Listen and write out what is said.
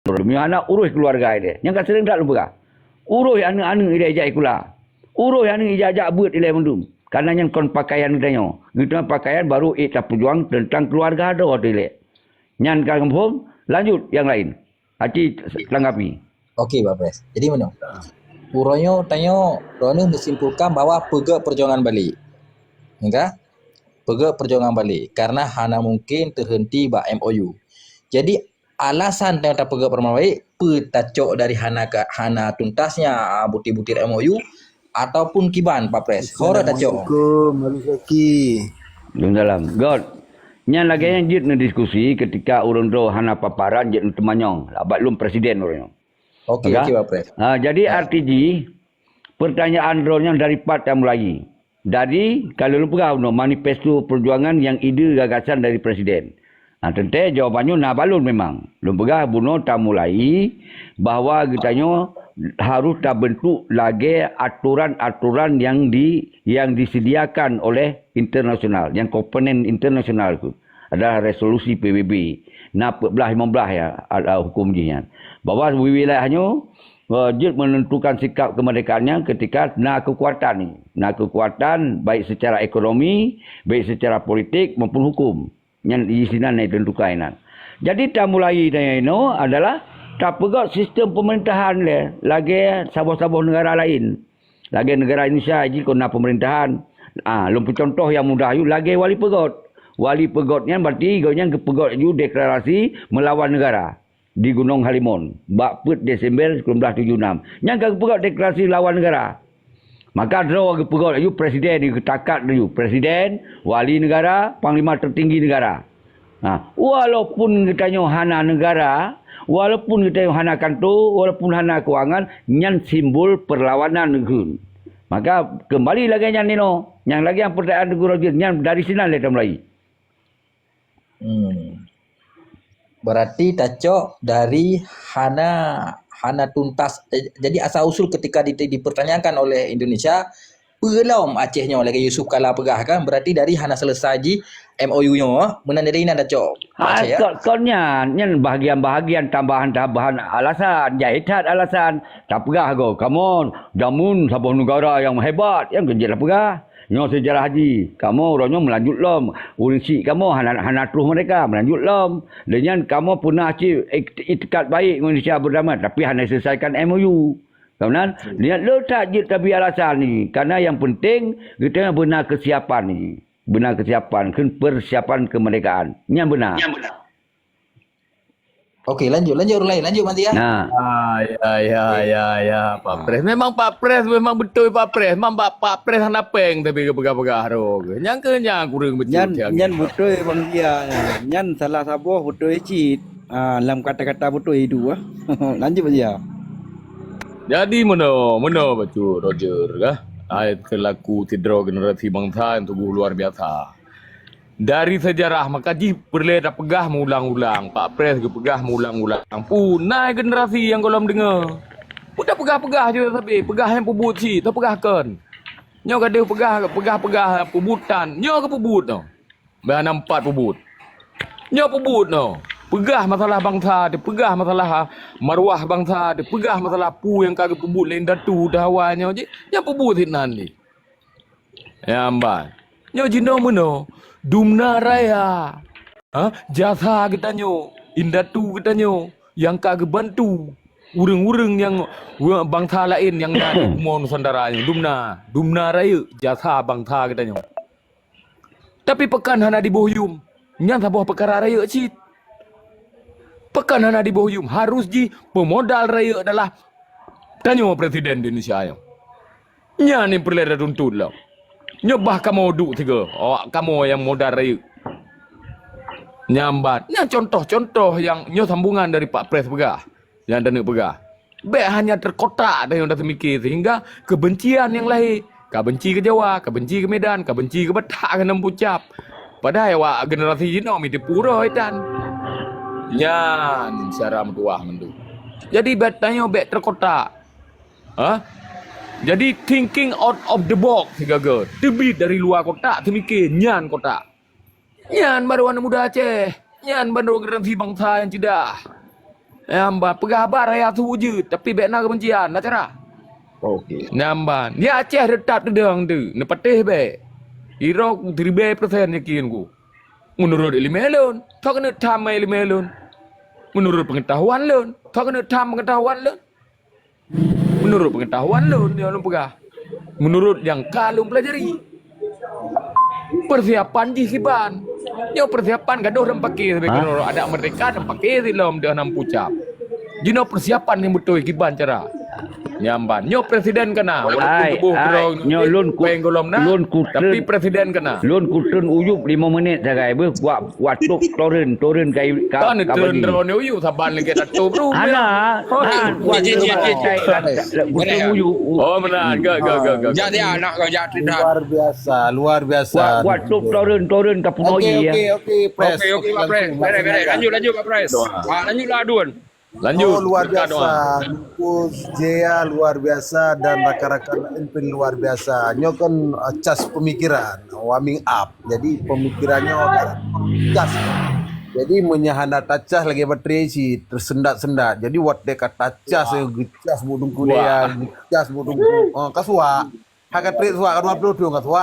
Mi anak urus keluarga dia. Yang kat sering tak lupa. Urus anak-anak dia ajak ikula. Urus anak ajak buat ilai mendum. Karena yang kon pakaian ditanya. Gitu pakaian baru kita perjuang tentang keluarga ada waktu ilai. Nyan kampung lanjut yang lain. Haji tanggapi. Okey Pak Pres. Jadi mana? Uronyo tanya, Uronyo menyimpulkan bahwa pegak perjuangan balik. Enggak? Pegak perjuangan balik. Karena hana mungkin terhenti bak MOU. Jadi alasan ternyata pegak perjuangan balik petacok dari hana tuntasnya butir-butir MOU ataupun kiban Pak Pres. Hora tacok. Dalam. God. Nyan lagi yang jid na diskusi ketika urang do hana paparan jid temanyong. Abak lum presiden urang. Okey Pak Pres. Jadi RTG pertanyaan drone yang dari part yang mulai. Dari kalau lu pegau no manifesto perjuangan yang ide gagasan dari presiden. Tentu jawapannya nak balun memang. Lu pegah buno tak mulai bahawa kitanya harus tak bentuk lagi aturan-aturan yang disediakan oleh internasional, yang komponen internasional tu adalah resolusi PBB. Nah 14-15 ya ada hukumnya. Bahawa wilayahnya wajib menentukan sikap kemerdekaannya ketika nak kekuatan ni. Nak kekuatan baik secara ekonomi, baik secara politik maupun hukum. Yang di sini ditentukan. Jadi tak mulai tanya ini adalah tak pegang sistem pemerintahan lagi sabah-sabah negara lain. Lagi negara Indonesia haji kena pemerintahan. Lumpur contoh yang mudah you lagi wali pegot. Wali pegotnya berarti gonya pegot you deklarasi melawan negara di Gunung Halimun. Bak Desember 1976. Yang pegot deklarasi lawan negara. Maka draw pegot you presiden you takat you presiden, wali negara, panglima tertinggi negara. Walaupun kita hana negara, walaupun kita hana kantor, walaupun hana keuangan, nyan simbol perlawanan negara. Maka kembali lagi nyan nino, yang lagi yang pertanyaan negara nyan dari sini kita mulai. Berarti tacok dari hana tuntas. Jadi asal usul ketika dipertanyakan oleh Indonesia, belum Acehnya oleh Yusuf Kala pegah kan, berarti dari hana selesai ji MOU-nya menandai ina tacok. Aceh ya. Konnya nyan bahagian-bahagian tambahan-tambahan alasan, jahitan alasan. Tak pegah go. Kamu jamun sebuah negara yang hebat, yang kerja pegah. Nyo sejarah haji, kamu orangnya melanjut lom. Urisi kamu hana terus mereka melanjut lom. Dan kamu pernah itikat baik Indonesia berdamai, tapi hanya selesaikan MOU. Kemudian lihat letak je tapi alasan ni. Karena yang penting kita benar kesiapan ni. Benar kesiapan, persiapan kemerdekaan. Ini yang benar. Okey, lanjut lain. Lanjut nanti ya. Ya, Pak Pres. Memang Pak Pres memang betul Pak Pres. Memang Pak Pres hana peng tapi pegah-pegah rog. Yang kenyang kurang betul. Nyan betul bang dia. Nyan salah sabuah betul cit. Dalam kata-kata betul itu Lanjut dia. Jadi mana betul Roger kah? Ayat kelaku tidro generasi bangsa yang teguh luar biasa. Dari sejarah maka perlu dah pegah mengulang-ulang. Pak Pres ke pegah mengulang-ulang. Punai generasi yang kolam dengar. Udah pegah-pegah je tapi pegah yang pebut si, tak pegahkan. Nyo kada pegah pebutan. Nyo ke pebut no. Bahan 4 pebut. Nyo pebut no. Pegah masalah bangsa, dia pegah masalah maruah bangsa, dia pegah masalah pu yang kagak pebut lain datu dahawanya je. Nyo pebut hinan ni. Ya amban. Nyo jino meno. Dumna raya. Jasa kita nyo. Indatu kita nyo. Yang kagak bantu. Ureng-ureng yang bangsa lain yang ada umur Nusantara. Dumna raya. Jasa bangsa kita nyo. Tapi pekan hana di bohyum. Yang sebuah perkara raya cit. Pekan hana di bohyum. Harus ji pemodal raya adalah tanyo Presiden Indonesia. Nya ni perlu ada tuntut lah. Nyobah kamu duk tiga. Kamu yang modal raya. Nyambat. Ini contoh-contoh yang sambungan dari Pak Pres pegah. Yang dana pegah. Baik hanya terkotak dari yang dah termikir. Sehingga kebencian yang lahir. Kau benci ke Jawa, kau benci ke Medan, kau benci ke Batak, ke Nempucap. Padahal awak generasi ini mesti pura dan. Nyan secara mentuah mendu. Jadi tanya baik terkotak. Jadi thinking out of the box gagal. Terbit dari luar kotak, termikir nyan kotak. Nyan baru anak muda Aceh. Nyan baru generasi bangsa yang tidak. Nyamban pegabar raya tu wujud tapi bekna kebencian lah cara. Okey. Nyamban. Ni Aceh tetap dedang tu. Ni patih be. Irok 3% yakin ku. Menurut ilmu lun, tak kena tamai ilmu lun. Menurut pengetahuan lun, tak kena tam pengetahuan lun. Menurut pengetahuan lun dia orang pegah. Menurut yang kalung pelajari. Persiapan jihiban. Yo persiapan gaduh dan pakai sebagai ada merdeka dan pakai dalam dia nam pucap. Jino persiapan yang betul hiban cara. Nyamban. Nyo presiden kena. Walaupun tubuh terong. Nyo lun tapi presiden kena. Lun kutun uyup 5 minit sagai ber buat tuk turun kai Kan turun drone uyu saban lagi satu bro. Ana, buat kutun uyup. Oh benar. Gak. Jadi anak kau jadi dah. Luar biasa. Buat tuk turun ke Punoi ya. Okey, Pres. Okey Pak Pres. Beres. Lanjut Pak Pres. Lanjutlah aduan. Lanjut. Luar Doa. biasa. Lukus Jaya luar biasa dan rakan-rakan MP luar biasa. Nyo kan cas pemikiran, warming up. Jadi pemikirannya cas. Jadi menyahana tacas lagi baterai si tersendat-sendat. Jadi wat deka tacas gecas budung kuliah, gecas budung kasua. Hakat trik suak kan 20 kasua.